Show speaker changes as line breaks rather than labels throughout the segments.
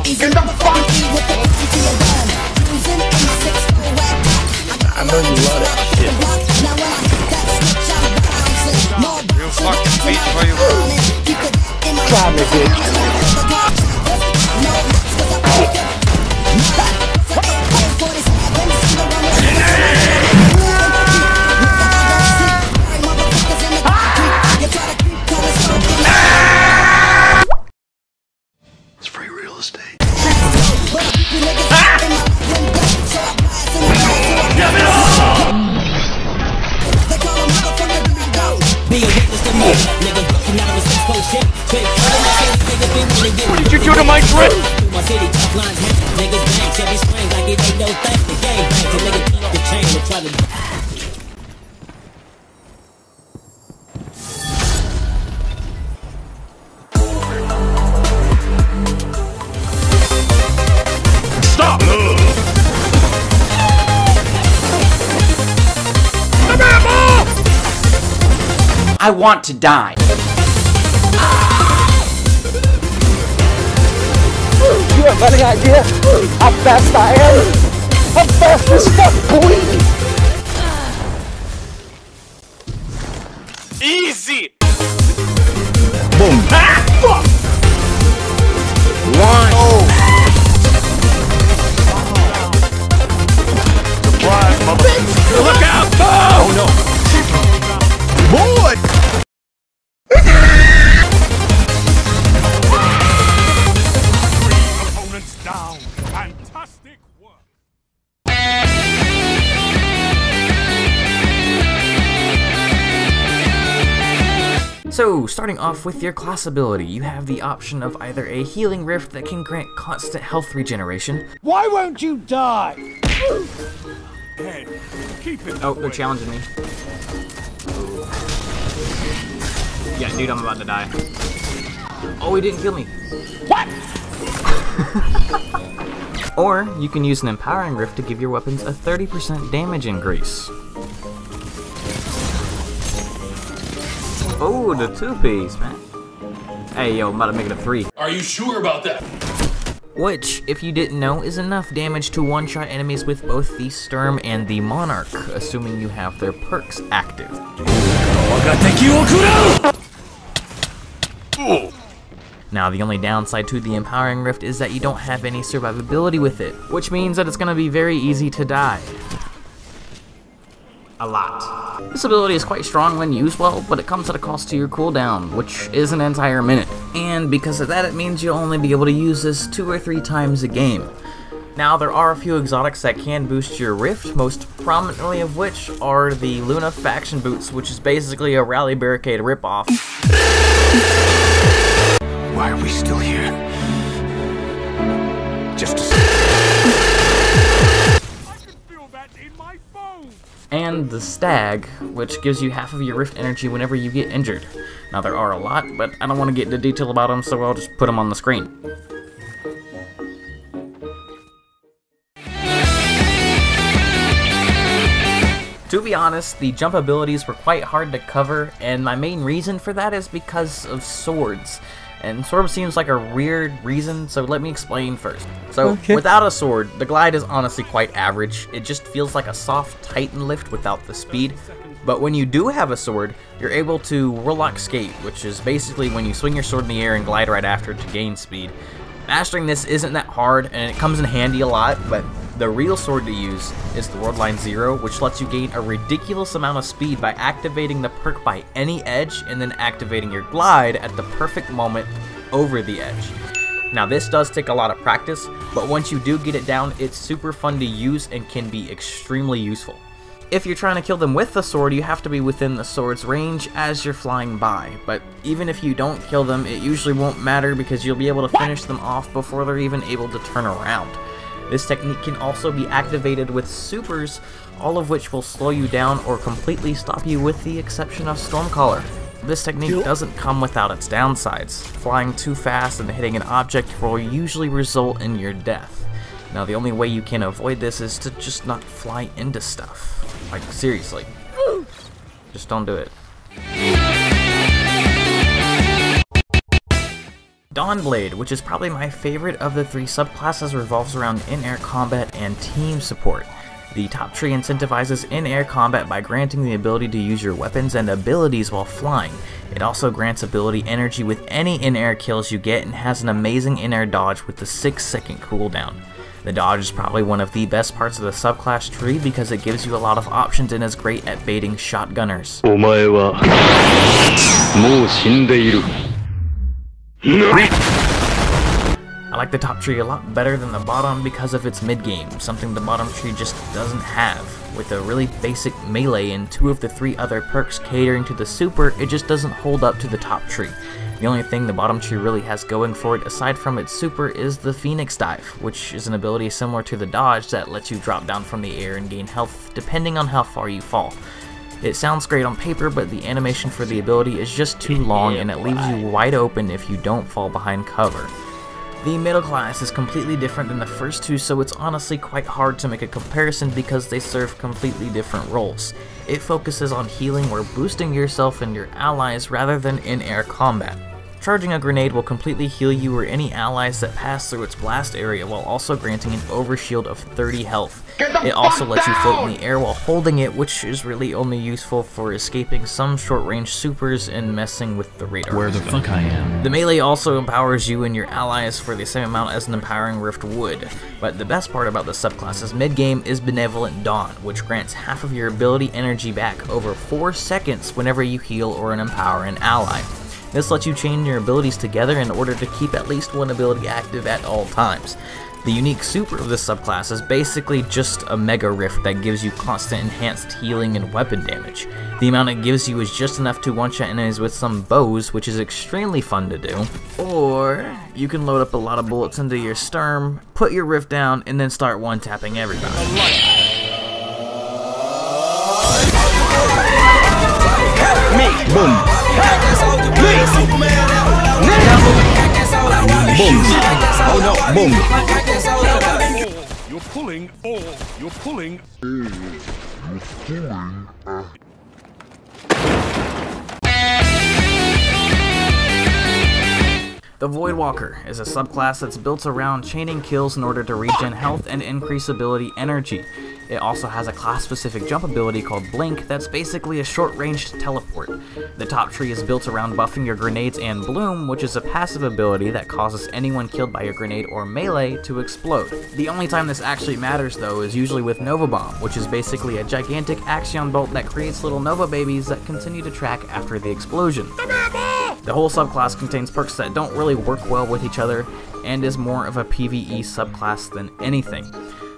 I know you love that shit.
Real fucking beat for you.
Try me, bitch.
It's free real estate.
What did you do to my drip?
Stop!
I want to die.
You have any idea how fast I am? I'm fast as fuck, boy!
Easy!
Boom!
Ah, fuck!
One! Oh! Surprise, motherfucker!
Look out! Oh no!
Boy!
Opponents down. Fantastic work.
So, starting off with your class ability, you have the option of either a healing rift that can grant constant health regeneration.
Why won't you die?
Hey, keep it.
Oh, they're challenging me. Yeah, dude, I'm about to die. Oh, he didn't kill me.
What?
Or, you can use an empowering rift to give your weapons a 30% damage increase. Oh, the two-piece, man. Hey, yo, I'm about to make it a 3.
Are you sure about that?
Which, if you didn't know, is enough damage to one-shot enemies with both the Sturm and the Monarch, assuming you have their perks active. Now, the only downside to the Empowering Rift is that you don't have any survivability with it, which means that it's going to be very easy to die. A lot. This ability is quite strong when used well, but it comes at a cost to your cooldown, which is an entire minute. And because of that, it means you'll only be able to use this 2 or 3 times a game. Now, there are a few exotics that can boost your Rift, most prominently of which are the Luna Faction Boots, which is basically a Rally Barricade ripoff.
Why are we still here? Just to
And the Stag, which gives you half of your Rift energy whenever you get injured. Now, there are a lot, but I don't want to get into detail about them, so I'll just put them on the screen. To be honest, the jump abilities were quite hard to cover, and my main reason for that is because of swords. And sword seems like a weird reason, so let me explain first. So, without a sword, the glide is honestly quite average. It just feels like a soft Titan lift without the speed. But when you do have a sword, you're able to Warlock Skate, which is basically when you swing your sword in the air and glide right after it to gain speed. Mastering this isn't that hard, and it comes in handy a lot, but the real sword to use is the Worldline Zero, which lets you gain a ridiculous amount of speed by activating the perk by any edge and then activating your glide at the perfect moment over the edge. Now, this does take a lot of practice, but once you do get it down, it's super fun to use and can be extremely useful. If you're trying to kill them with the sword, you have to be within the sword's range as you're flying by, but even if you don't kill them, it usually won't matter because you'll be able to finish them off before they're even able to turn around. This technique can also be activated with supers, all of which will slow you down or completely stop you with the exception of Stormcaller. This technique doesn't come without its downsides. Flying too fast and hitting an object will usually result in your death. Now, the only way you can avoid this is to just not fly into stuff. Like, seriously. Just don't do it. Dawnblade, which is probably my favorite of the three subclasses, revolves around in-air combat and team support. The top tree incentivizes in-air combat by granting the ability to use your weapons and abilities while flying. It also grants ability energy with any in-air kills you get and has an amazing in-air dodge with the 6-second cooldown. The dodge is probably one of the best parts of the subclass tree because it gives you a lot of options and is great at baiting shotgunners. I like the top tree a lot better than the bottom because of its mid-game, something the bottom tree just doesn't have. With a really basic melee and 2 of the 3 other perks catering to the super, it just doesn't hold up to the top tree. The only thing the bottom tree really has going for it aside from its super is the Phoenix Dive, which is an ability similar to the dodge that lets you drop down from the air and gain health depending on how far you fall. It sounds great on paper, but the animation for the ability is just too long and it leaves you wide open if you don't fall behind cover. The middle class is completely different than the first two, so it's honestly quite hard to make a comparison because they serve completely different roles. It focuses on healing or boosting yourself and your allies rather than in-air combat. Charging a grenade will completely heal you or any allies that pass through its blast area while also granting an overshield of 30 health. It also lets you float in the air while holding it, which is really only useful for escaping some short-range supers and messing with the radar.
Where the fuck I am.
The melee also empowers you and your allies for the same amount as an empowering rift would, but the best part about the subclass's mid-game is Benevolent Dawn, which grants half of your ability energy back over 4 seconds whenever you heal or empower an ally. This lets you chain your abilities together in order to keep at least one ability active at all times. The unique super of this subclass is basically just a Mega Rift that gives you constant enhanced healing and weapon damage. The amount it gives you is just enough to one-shot enemies with some bows, which is extremely fun to do. Or you can load up a lot of bullets into your Sturm, put your Rift down, and then start one-tapping everybody.
Boom. Oh no, boom.
You're pulling. You're pulling.
The Voidwalker is a subclass that's built around chaining kills in order to regen health and increase ability energy. It also has a class-specific jump ability called Blink that's basically a short-range teleport. The top tree is built around buffing your grenades and Bloom, which is a passive ability that causes anyone killed by your grenade or melee to explode. The only time this actually matters though is usually with Nova Bomb, which is basically a gigantic axion bolt that creates little Nova babies that continue to track after the explosion. The whole subclass contains perks that don't really work well with each other and is more of a PvE subclass than anything.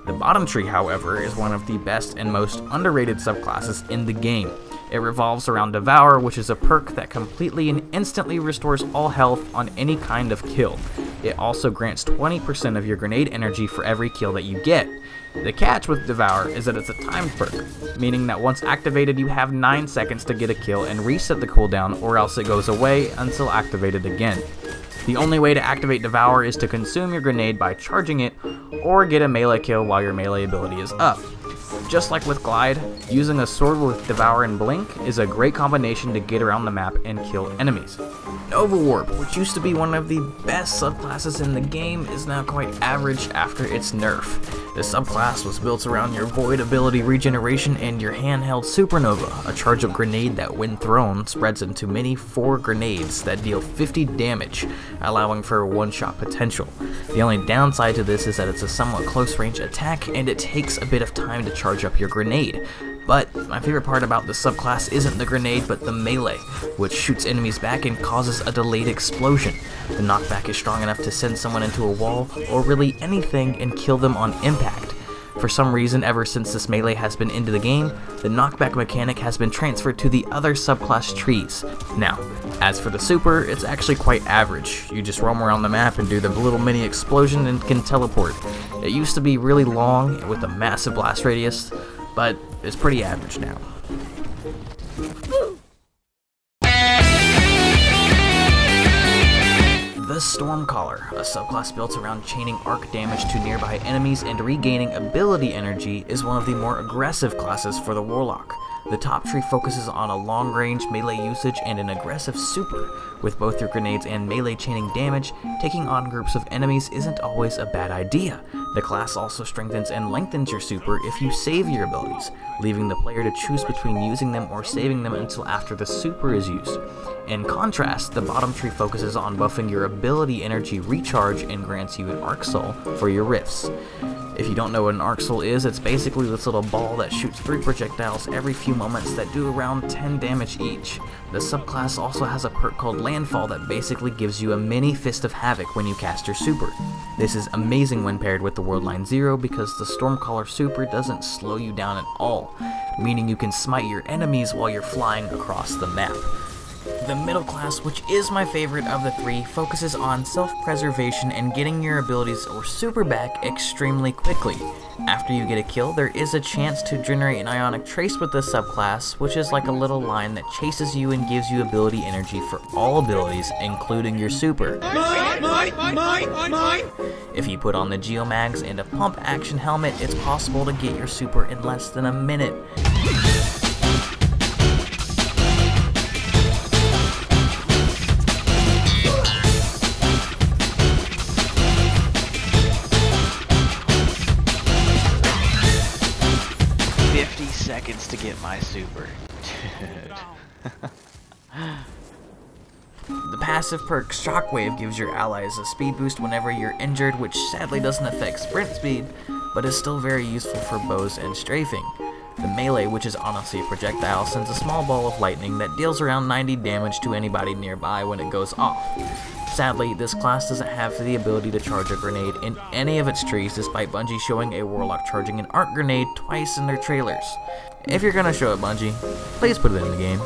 The bottom tree, however, is one of the best and most underrated subclasses in the game. It revolves around Devour, which is a perk that completely and instantly restores all health on any kind of kill. It also grants 20% of your grenade energy for every kill that you get. The catch with Devour is that it's a timed perk, meaning that once activated you have 9 seconds to get a kill and reset the cooldown, or else it goes away until activated again. The only way to activate Devour is to consume your grenade by charging it, or get a melee kill while your melee ability is up. Just like with Glide, using a sword with Devour and Blink is a great combination to get around the map and kill enemies. Nova Warp, which used to be one of the best subclasses in the game, is now quite average after its nerf. This subclass was built around your Void ability regeneration and your handheld Supernova, a charge-up grenade that when thrown spreads into many 4 grenades that deal 50 damage, allowing for one-shot potential. The only downside to this is that it's a somewhat close-range attack and it takes a bit of time to charge up your grenade. But my favorite part about this subclass isn't the grenade but the melee, which shoots enemies back and causes a delayed explosion. The knockback is strong enough to send someone into a wall, or really anything, and kill them on impact. For some reason, ever since this melee has been into the game, the knockback mechanic has been transferred to the other subclass trees. Now, as for the super, it's actually quite average. You just roam around the map and do the little mini explosion and can teleport. It used to be really long with a massive blast radius, but it's pretty average now. The Stormcaller, a subclass built around chaining arc damage to nearby enemies and regaining ability energy, is one of the more aggressive classes for the Warlock. The top tree focuses on a long-range melee usage and an aggressive super. With both your grenades and melee chaining damage, taking on groups of enemies isn't always a bad idea. The class also strengthens and lengthens your super if you save your abilities, leaving the player to choose between using them or saving them until after the super is used. In contrast, the bottom tree focuses on buffing your ability energy recharge and grants you an Arc Soul for your rifts. If you don't know what an Arc Soul is, it's basically this little ball that shoots 3 projectiles every few moments that do around 10 damage each. The subclass also has a perk called Landfall that basically gives you a mini Fist of Havoc when you cast your super. This is amazing when paired with the World Line 0 because the Stormcaller super doesn't slow you down at all, meaning you can smite your enemies while you're flying across the map. The middle class, which is my favorite of the 3, focuses on self-preservation and getting your abilities or super back extremely quickly. After you get a kill, there is a chance to generate an Ionic Trace with this subclass, which is like a little line that chases you and gives you ability energy for all abilities, including your super. If you put on the Geomags and a pump action helmet, it's possible to get your super in less than a minute. Seconds to get my super. The passive perk Shockwave gives your allies a speed boost whenever you're injured, which sadly doesn't affect sprint speed, but is still very useful for bows and strafing. The melee, which is honestly a projectile, sends a small ball of lightning that deals around 90 damage to anybody nearby when it goes off. Sadly, this class doesn't have the ability to charge a grenade in any of its trees, despite Bungie showing a Warlock charging an arc grenade twice in their trailers. If you're gonna show it, Bungie, please put it in the game.